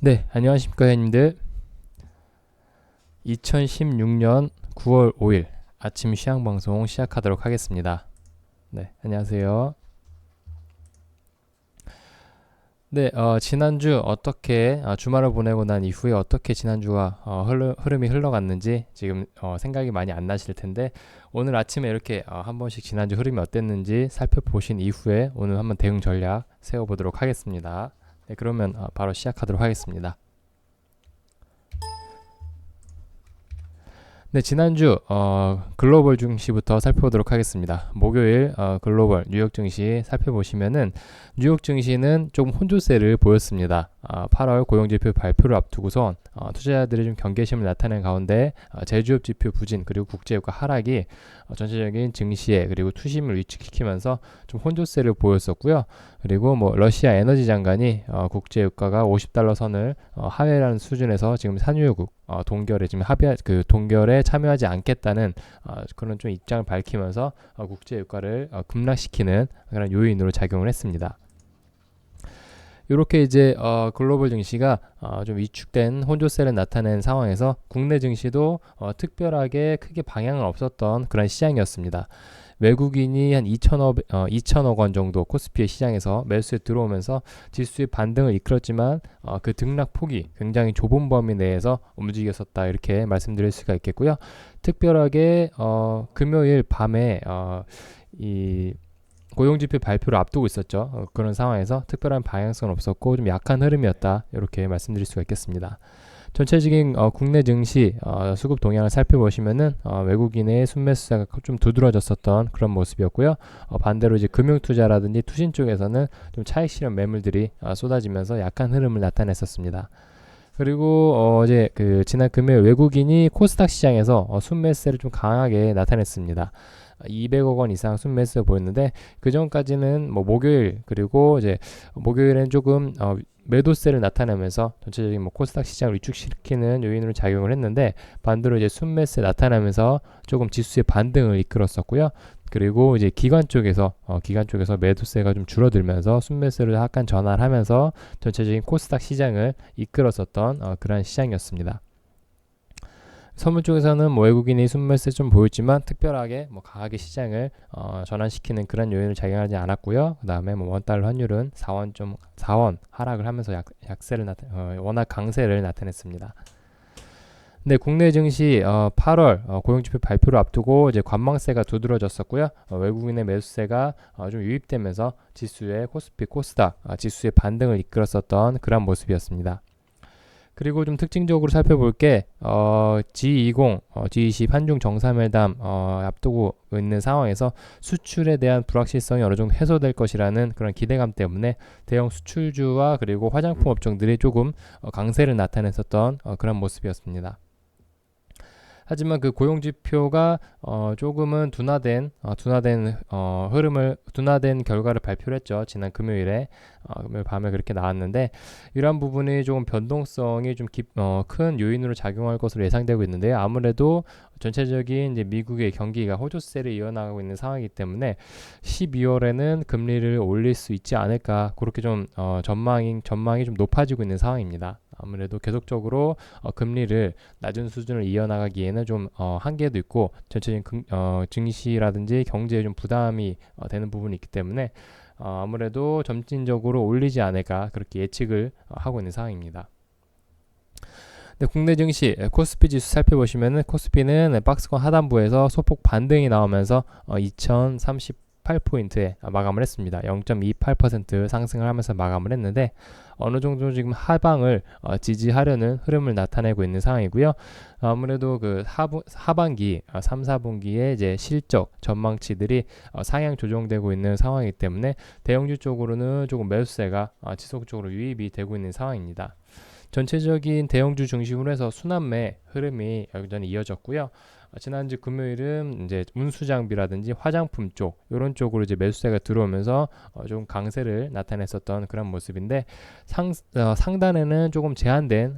네, 안녕하십니까, 회원님들. 2016년 9월 5일 아침 시황 방송 시작하도록 하겠습니다. 네, 안녕하세요. 네, 지난주 어떻게 주말을 보내고 난 이후에 어떻게 지난주가 흐름이 흘러갔는지 지금 생각이 많이 안 나실 텐데, 오늘 아침에 이렇게 한 번씩 지난주 흐름이 어땠는지 살펴보신 이후에 오늘 한번 대응 전략 세워보도록 하겠습니다. 네, 그러면 바로 시작하도록 하겠습니다. 네, 지난주 글로벌 증시부터 살펴보도록 하겠습니다. 목요일 글로벌 뉴욕 증시 살펴보시면은 뉴욕 증시는 조금 혼조세를 보였습니다. 8월 고용지표 발표를 앞두고선 투자자들이 좀 경계심을 나타낸 가운데 제조업 지표 부진 그리고 국제유가 하락이 전체적인 증시에 그리고 투심을 위축시키면서 좀 혼조세를 보였었고요. 그리고 뭐 러시아 에너지 장관이 국제유가가 50달러 선을 하회라는 수준에서 지금 산유국 동결에 지금 합의 그 동결에 참여하지 않겠다는 그런 좀 입장을 밝히면서 국제유가를 급락시키는 그런 요인으로 작용을 했습니다. 이렇게 이제 글로벌 증시가 좀 위축된 혼조세를 나타낸 상황에서 국내 증시도 특별하게 크게 방향은 없었던 그런 시장이었습니다. 외국인이 한 2천억 원 정도 코스피의 시장에서 매수에 들어오면서 지수의 반등을 이끌었지만 그 등락 폭이 굉장히 좁은 범위 내에서 움직였었다 이렇게 말씀드릴 수가 있겠고요. 특별하게 금요일 밤에 이 고용지표 발표를 앞두고 있었죠. 그런 상황에서 특별한 방향성은 없었고 좀 약한 흐름이었다 이렇게 말씀드릴 수가 있겠습니다. 전체적인 국내 증시 수급 동향을 살펴보시면은 외국인의 순매수세가 좀 두드러졌었던 그런 모습이었고요. 반대로 이제 금융투자라든지 투신 쪽에서는 좀 차익 실현 매물들이 쏟아지면서 약한 흐름을 나타냈었습니다. 그리고 어제 그 지난 금요일 외국인이 코스닥 시장에서 순매수세를 좀 강하게 나타냈습니다. 200억 원 이상 순매수가 보였는데 그 전까지는 뭐 목요일 그리고 이제 목요일엔 조금 매도세를 나타내면서 전체적인 뭐 코스닥 시장을 위축시키는 요인으로 작용을 했는데 반대로 이제 순매수에 나타나면서 조금 지수의 반등을 이끌었었고요. 그리고 이제 기관 쪽에서 매도세가 좀 줄어들면서 순매수를 약간 전환을 하면서 전체적인 코스닥 시장을 이끌었었던 그러한 시장이었습니다. 선물 쪽에서는 뭐 외국인이 순매수 좀 보였지만 특별하게 뭐 강하게 시장을 전환시키는 그런 요인을 작용하지 않았고요. 그 다음에 뭐 원달러 환율은 4원 하락을 하면서 약세를 워낙 강세를 나타냈습니다. 네, 국내 증시 8월 고용지표 발표를 앞두고 이제 관망세가 두드러졌었고요. 외국인의 매수세가 좀 유입되면서 지수의 코스피, 코스닥 지수의 반등을 이끌었었던 그런 모습이었습니다. 그리고 좀 특징적으로 살펴볼 게 G20, G20 한중 정상회담 앞두고 있는 상황에서 수출에 대한 불확실성이 어느 정도 해소될 것이라는 그런 기대감 때문에 대형 수출주와 그리고 화장품 업종들이 조금 강세를 나타냈었던 그런 모습이었습니다. 하지만 그 고용 지표가 조금은 둔화된 결과를 발표를 했죠. 지난 금요일에 금요일 밤에 그렇게 나왔는데 이러한 부분이 조금 변동성이 좀 큰 요인으로 작용할 것으로 예상되고 있는데요. 아무래도 전체적인 이제 미국의 경기가 호조세를 이어나가고 있는 상황이기 때문에 12월에는 금리를 올릴 수 있지 않을까 그렇게 좀 전망이 좀 높아지고 있는 상황입니다. 아무래도 계속적으로 금리를 낮은 수준을 이어나가기에는 좀 한계도 있고 전체적인 증시라든지 경제에 좀 부담이 되는 부분이 있기 때문에 아무래도 점진적으로 올리지 않을까 그렇게 예측을 하고 있는 상황입니다. 네, 국내 증시 코스피 지수 살펴보시면은 코스피는 박스권 하단부에서 소폭 반등이 나오면서 2038포인트에 마감을 했습니다. 0.28% 상승을 하면서 마감을 했는데 어느 정도 지금 하방을 지지하려는 흐름을 나타내고 있는 상황이고요. 아무래도 그 하반기 3, 4분기에 이제 실적 전망치들이 상향 조정되고 있는 상황이기 때문에 대형주 쪽으로는 조금 매수세가 지속적으로 유입이 되고 있는 상황입니다. 전체적인 대형주 중심으로 해서 순환매 흐름이 여전히 이어졌고요. 지난주 금요일은 이제 운수 장비라든지 화장품 쪽 이런 쪽으로 이제 매수세가 들어오면서 좀 강세를 나타냈었던 그런 모습인데 상단에는 조금 제한된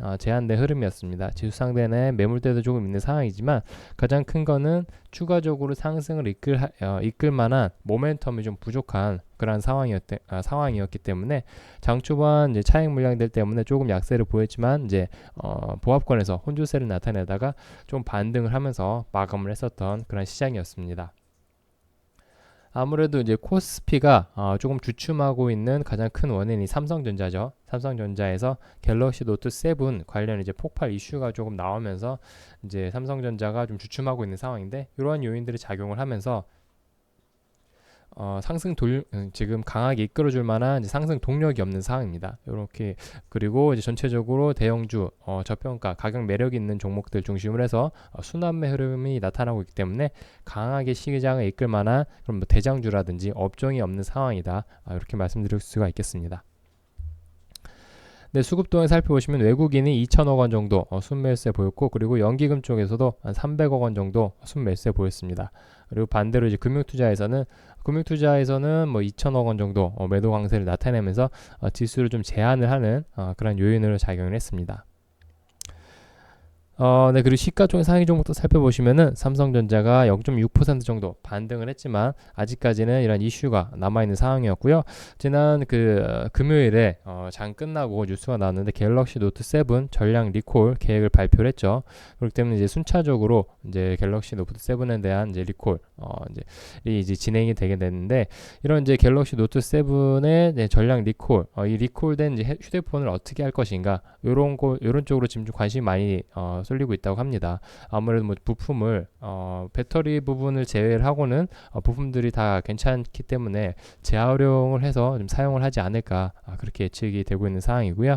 흐름이었습니다. 지수 상단에 매물대도 조금 있는 상황이지만 가장 큰 거는 추가적으로 상승을 이끌 만한 모멘텀이 좀 부족한 그런 상황이었기 때문에 장 초반 이제 차익 물량들 때문에 조금 약세를 보였지만 이제 보합권에서 혼조세를 나타내다가 좀 반등을 하면서 마감을 했었던 그런 시장이었습니다. 아무래도 이제 코스피가 조금 주춤하고 있는 가장 큰 원인이 삼성전자죠. 삼성전자에서 갤럭시 노트 7 관련 이제 폭발 이슈가 조금 나오면서 이제 삼성전자가 좀 주춤하고 있는 상황인데 이러한 요인들이 작용을 하면서 지금 강하게 이끌어줄 만한 이제 상승 동력이 없는 상황입니다. 이렇게 그리고 이제 전체적으로 대형주, 저평가, 가격 매력이 있는 종목들 중심으로 해서 순환매 흐름이 나타나고 있기 때문에 강하게 시장을 이끌 만한 그런 뭐 대장주라든지 업종이 없는 상황이다. 이렇게 말씀드릴 수가 있겠습니다. 네, 수급동에 살펴보시면 외국인이 2천억 원 정도 순매수세 보였고 그리고 연기금 쪽에서도 한 300억 원 정도 순매수세 보였습니다. 그리고 반대로 이제 금융투자에서는 뭐 2천억 원 정도 매도 강세를 나타내면서 지수를 좀 제한을 하는 그런 요인으로 작용을 했습니다. 네, 그리고 시가총액 상위 종목도 살펴보시면은 삼성전자가 0.6% 정도 반등을 했지만 아직까지는 이런 이슈가 남아있는 상황이었고요. 지난 금요일에 장 끝나고 뉴스가 나왔는데 갤럭시 노트 7 전량 리콜 계획을 발표를 했죠. 그렇기 때문에 이제 순차적으로 이제 갤럭시 노트 7에 대한 이제 리콜 이제 진행이 되게 됐는데 이런 이제 갤럭시 노트 7의 전량 리콜 이 리콜된 이제 휴대폰을 어떻게 할 것인가 요런 쪽으로 지금 좀 관심이 많이 쏠리고 있다고 합니다. 아무래도 뭐 부품을 배터리 부분을 제외를 하고는 부품들이 다 괜찮기 때문에 재활용을 해서 좀 사용을 하지 않을까 그렇게 예측이 되고 있는 상황이고요.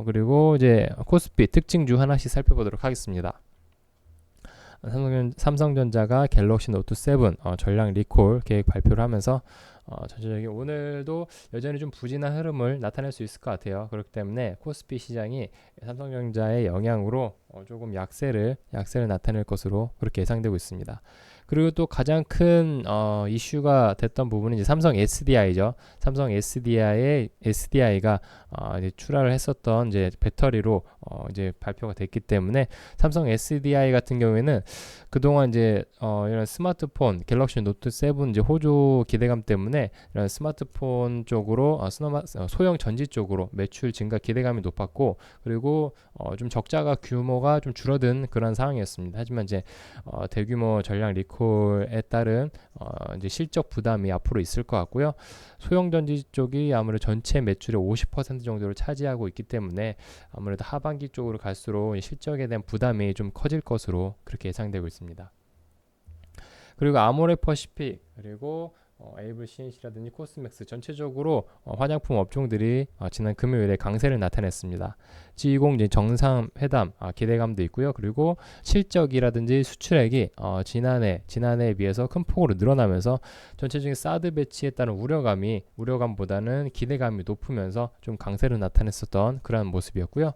그리고 이제 코스피 특징주 하나씩 살펴보도록 하겠습니다. 삼성전자가 갤럭시 노트 7 전량 리콜 계획 발표를 하면서 전체적인 오늘도 여전히 좀 부진한 흐름을 나타낼 수 있을 것 같아요. 그렇기 때문에 코스피 시장이 삼성전자의 영향으로 조금 약세를 나타낼 것으로 그렇게 예상되고 있습니다. 그리고 또 가장 큰 이슈가 됐던 부분은 이제 삼성 SDI죠. 삼성 SDI가 이제 출하를 했었던 이제 배터리로 이제 발표가 됐기 때문에 삼성 SDI 같은 경우에는 그동안 이제 이런 스마트폰 갤럭시 노트 7 이제 호조 기대감 때문에 이런 스마트폰 쪽으로 소형 전지 쪽으로 매출 증가 기대감이 높았고 그리고 좀 적자가 규모가 좀 줄어든 그런 상황이었습니다. 하지만 이제 대규모 전량 리콜에 따른 이제 실적 부담이 앞으로 있을 것 같고요. 소형 전지 쪽이 아무래도 전체 매출의 50% 정도를 차지하고 있기 때문에 아무래도 하반기 쪽으로 갈수록 실적에 대한 부담이 좀 커질 것으로 그렇게 예상되고 있습니다. 그리고 아모레퍼시픽 그리고 에이블 CNC라든지 코스맥스 전체적으로 화장품 업종들이 지난 금요일에 강세를 나타냈습니다. G20 이제 정상회담 기대감도 있고요. 그리고 실적이라든지 수출액이 지난해에 비해서 큰 폭으로 늘어나면서 전체적인 사드 배치에 따른 우려감보다는 기대감이 높으면서 좀 강세를 나타냈었던 그런 모습이었고요.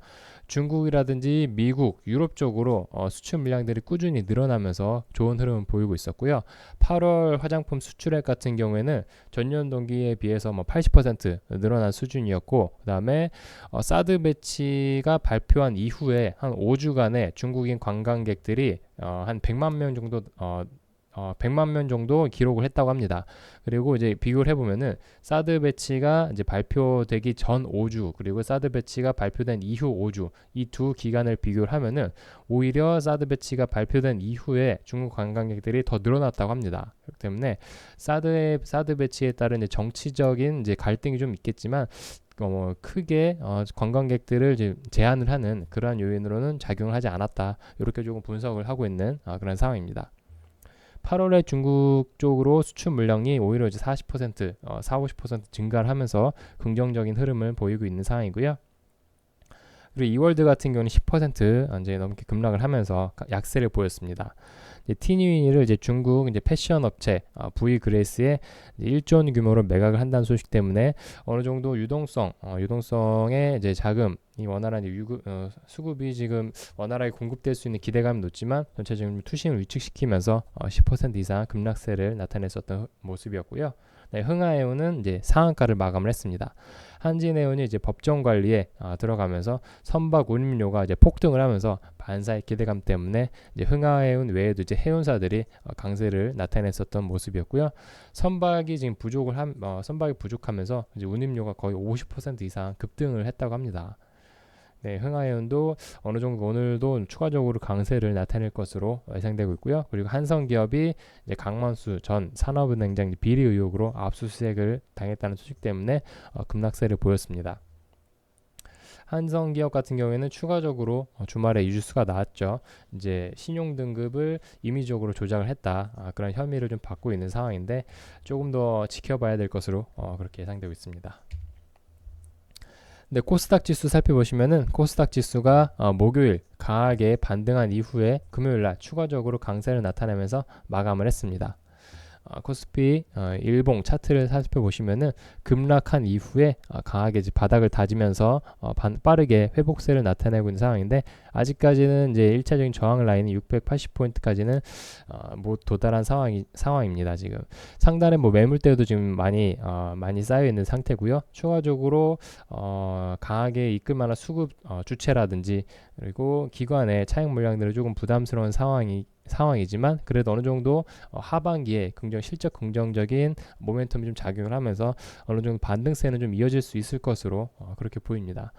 중국이라든지 미국, 유럽 쪽으로 수출 물량들이 꾸준히 늘어나면서 좋은 흐름을 보이고 있었고요. 8월 화장품 수출액 같은 경우에는 전년 동기에 비해서 뭐 80% 늘어난 수준이었고 그다음에 사드 배치가 발표한 이후에 한 5주간의 중국인 관광객들이 한 100만 명 정도 100만 명 정도 기록을 했다고 합니다. 그리고 이제 비교를 해보면은 사드 배치가 이제 발표되기 전 5주 그리고 사드 배치가 발표된 이후 5주 이 두 기간을 비교를 하면은 오히려 사드 배치가 발표된 이후에 중국 관광객들이 더 늘어났다고 합니다. 그렇기 때문에 사드 배치에 따른 이제 정치적인 이제 갈등이 좀 있겠지만 크게 관광객들을 이제 제한을 하는 그러한 요인으로는 작용을 하지 않았다. 이렇게 조금 분석을 하고 있는 그런 상황입니다. 8월에 중국 쪽으로 수출 물량이 오히려 이제 40%, 40-50% 증가를 하면서 긍정적인 흐름을 보이고 있는 상황이고요. 그리고 이월드 같은 경우는 10% 이제 넘게 급락을 하면서 약세를 보였습니다. 티니윈을 이제 중국 이제 패션 업체 V 그레이스에 1조 원 규모로 매각을 한다는 소식 때문에 어느 정도 유동성의 이제 자금 이 원활한 수급이 지금 원활하게 공급될 수 있는 기대감이 높지만 전체적인 투심을 위축시키면서 10% 이상 급락세를 나타냈었던 모습이었고요. 네, 흥하해운은 이제 상한가를 마감을 했습니다. 한진해운이 이제 법정 관리에 들어가면서 선박 운임료가 이제 폭등을 하면서 반사의 기대감 때문에 이제 흥하해운 외에도 이제 해운사들이 강세를 나타냈었던 모습이었고요. 선박이 지금 선박이 부족하면서 이제 운임료가 거의 50% 이상 급등을 했다고 합니다. 네, 흥하해운도 어느 정도 오늘도 추가적으로 강세를 나타낼 것으로 예상되고 있고요. 그리고 한성기업이 이제 강만수 전 산업은행장 비리 의혹으로 압수수색을 당했다는 소식 때문에 급락세를 보였습니다. 한성기업 같은 경우에는 추가적으로 주말에 유주수가 나왔죠. 이제 신용 등급을 임의적으로 조작을 했다. 그런 혐의를 좀 받고 있는 상황인데 조금 더 지켜봐야 될 것으로 그렇게 예상되고 있습니다. 네, 코스닥 지수 살펴보시면은 코스닥 지수가 목요일 강하게 반등한 이후에 금요일날 추가적으로 강세를 나타내면서 마감을 했습니다. 코스피 일봉 차트를 살펴보시면은 급락한 이후에 강하게 바닥을 다지면서 빠르게 회복세를 나타내고 있는 상황인데 아직까지는 이제 1차적인 저항 라인이 680포인트까지는 못 도달한 상황입니다. 지금 상단에 매물대도 지금 많이 쌓여 있는 상태고요. 추가적으로 강하게 이끌 만한 수급 주체라든지 그리고 기관의 차익 물량들은 조금 부담스러운 상황이지만 그래도 어느 정도 하반기에 실적 긍정적인 모멘텀이 좀 작용을 하면서 어느 정도 반등세는 좀 이어질 수 있을 것으로 그렇게 보입니다.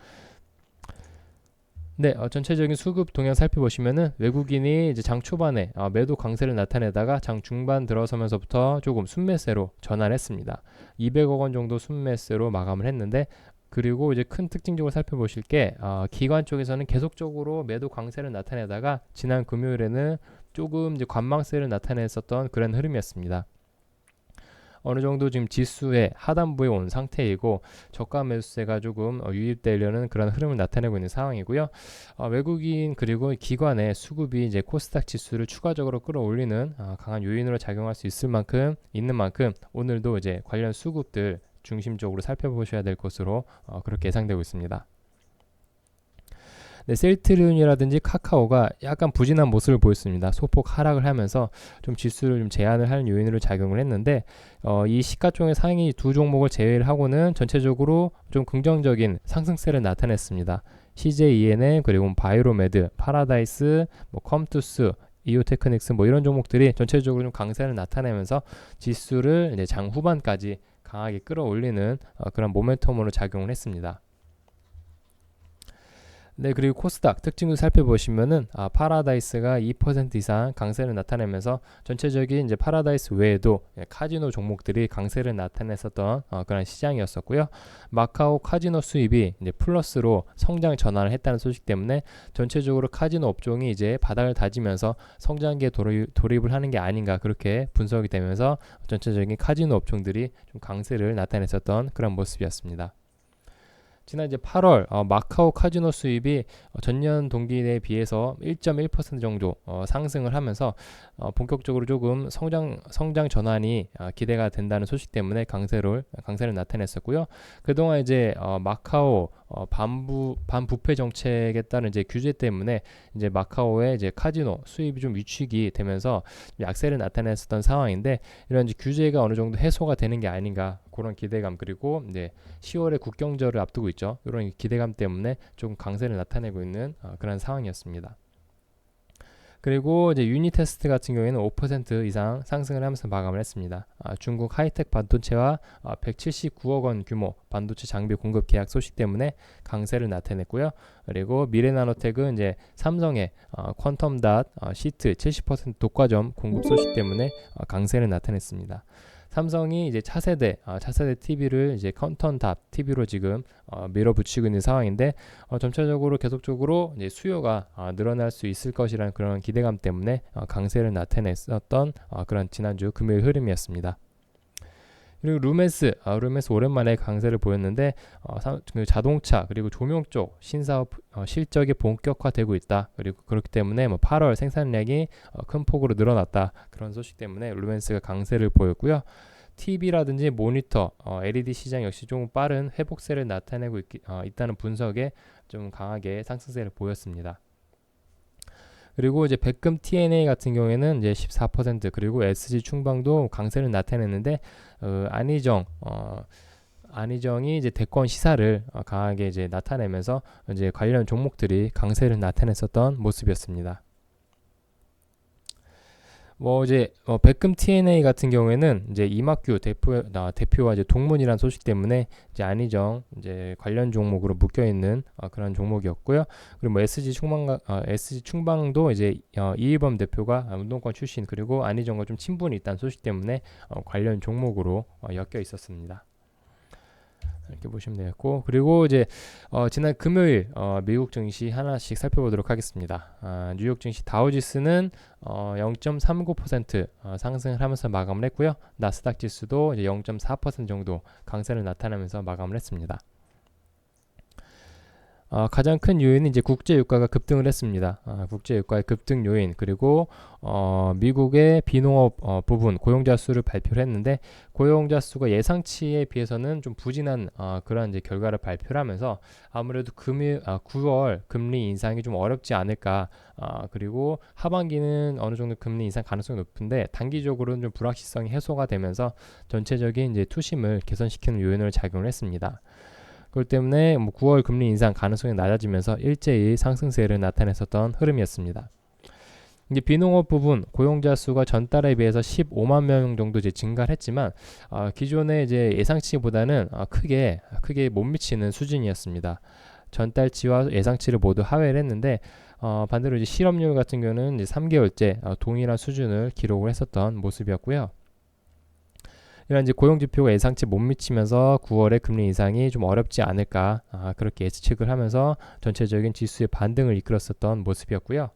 네, 전체적인 수급 동향 살펴보시면은 외국인이 이제 장 초반에 매도 강세를 나타내다가 장 중반 들어서면서부터 조금 순매세로 전환했습니다. 200억 원 정도 순매세로 마감을 했는데 그리고 이제 큰 특징적으로 살펴보실 게 기관 쪽에서는 계속적으로 매도 강세를 나타내다가 지난 금요일에는 조금 이제 관망세를 나타냈었던 그런 흐름이었습니다. 어느 정도 지금 지수의 하단부에 온 상태이고 저가 매수세가 조금 유입되려는 그런 흐름을 나타내고 있는 상황이고요. 외국인 그리고 기관의 수급이 이제 코스닥 지수를 추가적으로 끌어올리는 강한 요인으로 작용할 수 있는 만큼 오늘도 이제 관련 수급들 중심적으로 살펴보셔야 될 것으로 그렇게 예상되고 있습니다. 네, 셀트리온이라든지 카카오가 약간 부진한 모습을 보였습니다. 소폭 하락을 하면서 좀 지수를 좀 제한을 하는 요인으로 작용을 했는데 이 시가총액 상위 두 종목을 제외를 하고는 전체적으로 좀 긍정적인 상승세를 나타냈습니다. CJENM 그리고 바이로메드, 파라다이스, 컴투스, 이오테크닉스 이런 종목들이 전체적으로 좀 강세를 나타내면서 지수를 이제 장 후반까지 강하게 끌어올리는 그런 모멘텀으로 작용을 했습니다. 네, 그리고 코스닥 특징도 살펴보시면은 파라다이스가 2% 이상 강세를 나타내면서 전체적인 이제 파라다이스 외에도 카지노 종목들이 강세를 나타냈었던 그런 시장이었었고요. 마카오 카지노 수입이 이제 플러스로 성장 전환을 했다는 소식 때문에 전체적으로 카지노 업종이 이제 바닥을 다지면서 성장기에 돌입을 하는 게 아닌가 그렇게 분석이 되면서 전체적인 카지노 업종들이 좀 강세를 나타냈었던 그런 모습이었습니다. 지난 이제 8월 마카오 카지노 수입이 전년 동기에 비해서 1.1% 정도 상승을 하면서 본격적으로 조금 성장 전환이 기대가 된다는 소식 때문에 강세를 나타냈었고요. 그동안 이제 마카오 반부패 정책에 따른 이제 규제 때문에 이제 마카오의 이제 카지노 수입이 좀 위축이 되면서 약세를 나타냈었던 상황인데 이런 이제 규제가 어느 정도 해소가 되는 게 아닌가 그런 기대감 그리고 이제 10월에 국경절을 앞두고 있죠. 이런 기대감 때문에 조금 강세를 나타내고 있는 그런 상황이었습니다. 그리고 이제 유니테스트 같은 경우에는 5% 이상 상승을 하면서 마감을 했습니다. 중국 하이텍 반도체와 179억 원 규모 반도체 장비 공급 계약 소식 때문에 강세를 나타냈고요. 그리고 미래나노텍은 이제 삼성의 퀀텀닷 시트 70% 독과점 공급 소식 때문에 강세를 나타냈습니다. 삼성이 이제 차세대 TV를 이제 퀀텀닷 TV로 지금 밀어붙이고 있는 상황인데 점차적으로 계속적으로 이제 수요가 늘어날 수 있을 것이라는 그런 기대감 때문에 강세를 나타냈었던 그런 지난주 금요일 흐름이었습니다. 그리고 루멘스 오랜만에 강세를 보였는데 그 자동차 그리고 조명 쪽 신사업 실적이 본격화되고 있다. 그리고 그렇기 때문에 뭐 8월 생산량이 큰 폭으로 늘어났다. 그런 소식 때문에 루멘스가 강세를 보였고요. TV라든지 모니터, LED 시장 역시 좀 빠른 회복세를 나타내고 있다는 분석에 좀 강하게 상승세를 보였습니다. 그리고 이제 백금 TNA 같은 경우에는 이제 14% 그리고 SG 충방도 강세를 나타냈는데 안희정이 이제 대권 시사를 강하게 이제 나타내면서 이제 관련 종목들이 강세를 나타냈었던 모습이었습니다. 뭐 이제 백금 TNA 같은 경우에는 이제 이막규 대표와 이제 동문이란 소식 때문에 이제 안희정 이제 관련 종목으로 묶여 있는 그런 종목이었고요. 그리고 뭐 SG 충방도 이제 이희범 대표가 운동권 출신 그리고 안희정과 좀 친분이 있다는 소식 때문에 관련 종목으로 엮여 있었습니다. 이렇게 보시면 되겠고 그리고 이제 지난 금요일 미국 증시 하나씩 살펴보도록 하겠습니다. 뉴욕 증시 다우지수는 0.39% 상승을 하면서 마감을 했고요. 나스닥 지수도 이제 0.4% 정도 강세를 나타내면서 마감을 했습니다. 가장 큰 요인은 이제 국제 유가가 급등을 했습니다. 국제 유가의 급등 요인 그리고 미국의 비농업 부분 고용자 수를 발표를 했는데 고용자 수가 예상치에 비해서는 좀 부진한 그런 이제 결과를 발표를 하면서 아무래도 9월 금리 인상이 좀 어렵지 않을까. 그리고 하반기는 어느 정도 금리 인상 가능성이 높은데 단기적으로는 좀 불확실성이 해소가 되면서 전체적인 이제 투심을 개선시키는 요인으로 작용을 했습니다. 그렇기 때문에 9월 금리 인상 가능성이 낮아지면서 일제히 상승세를 나타냈었던 흐름이었습니다. 이제 비농업 부분 고용자 수가 전달에 비해서 15만 명 정도 이제 증가를 했지만 기존의 이제 예상치보다는 크게 못 미치는 수준이었습니다. 전달치와 예상치를 모두 하회를 했는데 반대로 이제 실업률 같은 경우는 이제 3개월째 동일한 수준을 기록을 했었던 모습이었고요. 이런 이제 고용 지표가 예상치 못 미치면서 9월에 금리 인상이 좀 어렵지 않을까 그렇게 예측을 하면서 전체적인 지수의 반등을 이끌었었던 모습이었고요.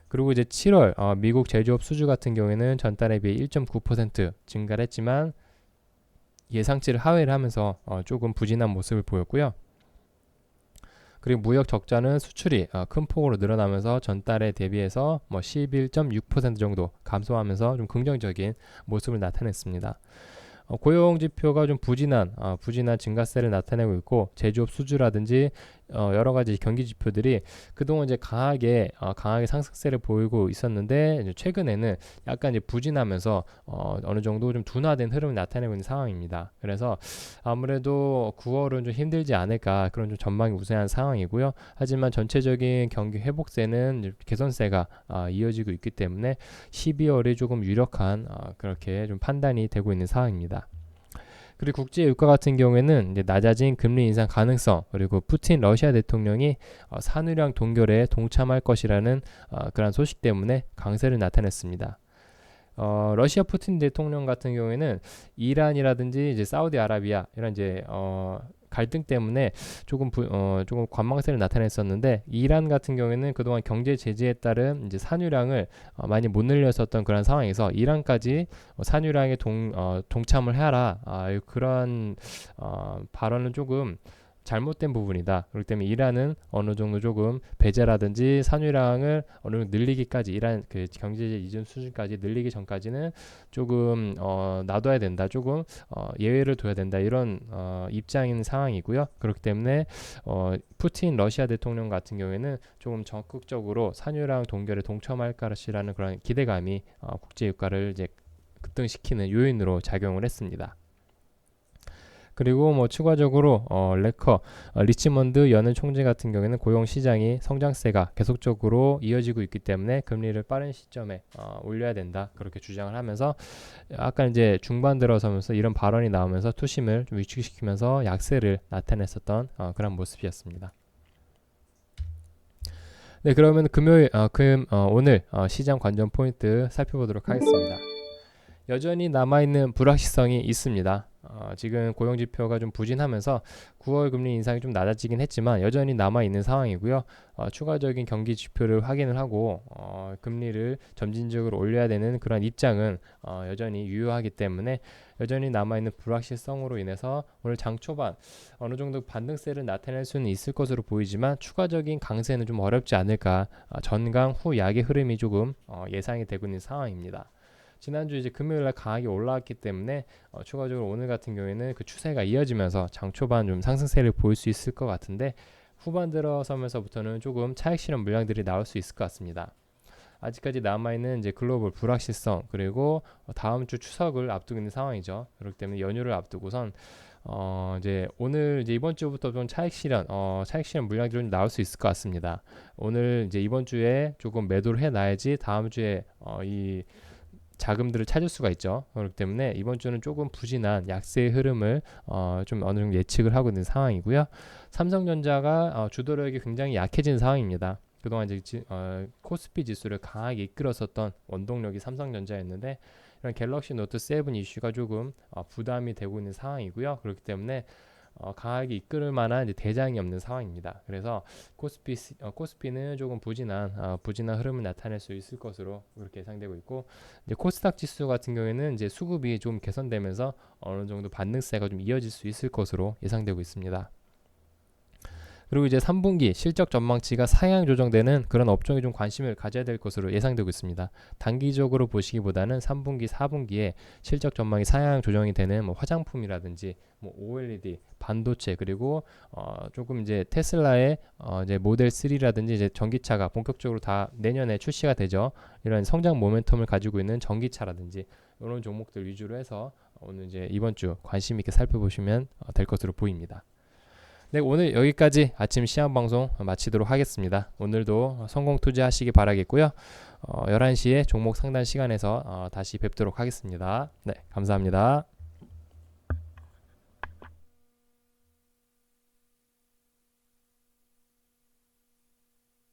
그리고 이제 7월 미국 제조업 수주 같은 경우에는 전달에 비해 1.9% 증가를 했지만 예상치를 하회를 하면서 조금 부진한 모습을 보였고요. 그리고 무역 적자는 수출이 큰 폭으로 늘어나면서 전달에 대비해서 11.6% 정도 감소하면서 좀 긍정적인 모습을 나타냈습니다. 고용 지표가 좀 부진한 증가세를 나타내고 있고 제조업 수주라든지 여러 가지 경기 지표들이 그동안 이제 강하게 상승세를 보이고 있었는데 이제 최근에는 약간 이제 부진하면서 어느 정도 좀 둔화된 흐름을 나타내고 있는 상황입니다. 그래서 아무래도 9월은 좀 힘들지 않을까 그런 좀 전망이 우세한 상황이고요. 하지만 전체적인 경기 회복세는 개선세가 이어지고 있기 때문에 12월이 조금 유력한 그렇게 좀 판단이 되고 있는 상황입니다. 그리고 국제 유가 같은 경우에는 이제 낮아진 금리 인상 가능성 그리고 푸틴 러시아 대통령이 산유량 동결에 동참할 것이라는 그런 소식 때문에 강세를 나타냈습니다. 러시아 푸틴 대통령 같은 경우에는 이란이라든지 이제 사우디아라비아 이런 이제 갈등 때문에 조금 관망세를 나타냈었는데 이란 같은 경우에는 그동안 경제 제재에 따른 이제 산유량을 많이 못 늘렸었던 그런 상황에서 이란까지 산유량에 동참을 해라 그런 발언은 조금 잘못된 부분이다. 그렇기 때문에 이란은 어느 정도 조금 배제라든지 산유량을 어느 정도 늘리기까지 이란 그 경제제 이전 수준까지 늘리기 전까지는 조금 놔둬야 된다. 조금 예외를 둬야 된다. 이런 입장인 상황이고요. 그렇기 때문에 푸틴 러시아 대통령 같은 경우에는 조금 적극적으로 산유량 동결에 동참할 것이라는 그런 기대감이 국제 유가를 이제 급등시키는 요인으로 작용을 했습니다. 그리고 추가적으로 리치먼드 연은 총재 같은 경우에는 고용 시장이 성장세가 계속적으로 이어지고 있기 때문에 금리를 빠른 시점에 올려야 된다 그렇게 주장을 하면서 약간 이제 중반 들어서면서 이런 발언이 나오면서 투심을 좀 위축시키면서 약세를 나타냈었던 그런 모습이었습니다. 네, 그러면 오늘 시장 관전 포인트 살펴보도록 하겠습니다. 여전히 남아있는 불확실성이 있습니다. 지금 고용 지표가 좀 부진하면서 9월 금리 인상이 좀 낮아지긴 했지만 여전히 남아 있는 상황이고요. 추가적인 경기 지표를 확인을 하고 금리를 점진적으로 올려야 되는 그런 입장은 여전히 유효하기 때문에 여전히 남아 있는 불확실성으로 인해서 오늘 장 초반 어느 정도 반등세를 나타낼 수는 있을 것으로 보이지만 추가적인 강세는 좀 어렵지 않을까. 전강 후 약의 흐름이 조금 예상이 되고 있는 상황입니다. 지난주 이제 금요일날 강하게 올라왔기 때문에 추가적으로 오늘 같은 경우에는 그 추세가 이어지면서 장 초반 좀 상승세를 보일 수 있을 것 같은데 후반 들어서면서부터는 조금 차익 실현 물량들이 나올 수 있을 것 같습니다. 아직까지 남아있는 이제 글로벌 불확실성 그리고 다음 주 추석을 앞두고 있는 상황이죠. 그렇기 때문에 연휴를 앞두고선 이제 오늘 이제 이번 주부터 좀 차익 실현 물량들이 좀 나올 수 있을 것 같습니다. 오늘 이제 이번 주에 조금 매도를 해놔야지 다음 주에 이 자금들을 찾을 수가 있죠. 그렇기 때문에 이번 주는 조금 부진한 약세의 흐름을 좀 어느 정도 예측을 하고 있는 상황이고요. 삼성전자가 주도력이 굉장히 약해진 상황입니다. 그동안 이제 코스피 지수를 강하게 이끌었었던 원동력이 삼성전자였는데 이런 갤럭시 노트 7 이슈가 조금 부담이 되고 있는 상황이고요. 그렇기 때문에 강하게 이끌을 만한 이제 대장이 없는 상황입니다. 그래서 코스피는 조금 부진한 흐름을 나타낼 수 있을 것으로 그렇게 예상되고 있고, 이제 코스닥 지수 같은 경우에는 이제 수급이 좀 개선되면서 어느 정도 반등세가 좀 이어질 수 있을 것으로 예상되고 있습니다. 그리고 이제 3분기 실적 전망치가 상향 조정되는 그런 업종에 좀 관심을 가져야 될 것으로 예상되고 있습니다. 단기적으로 보시기보다는 3분기, 4분기에 실적 전망이 상향 조정이 되는 뭐 화장품이라든지 뭐 OLED, 반도체 그리고 조금 이제 테슬라의 이제 모델 3라든지 이제 전기차가 본격적으로 다 내년에 출시가 되죠. 이런 성장 모멘텀을 가지고 있는 전기차라든지 이런 종목들 위주로 해서 오늘 이제 이번 주 관심 있게 살펴보시면 될 것으로 보입니다. 네, 오늘 여기까지 아침 시황 방송 마치도록 하겠습니다. 오늘도 성공 투자하시기 바라겠고요. 11시에 종목 상단 시간에서 다시 뵙도록 하겠습니다. 네, 감사합니다.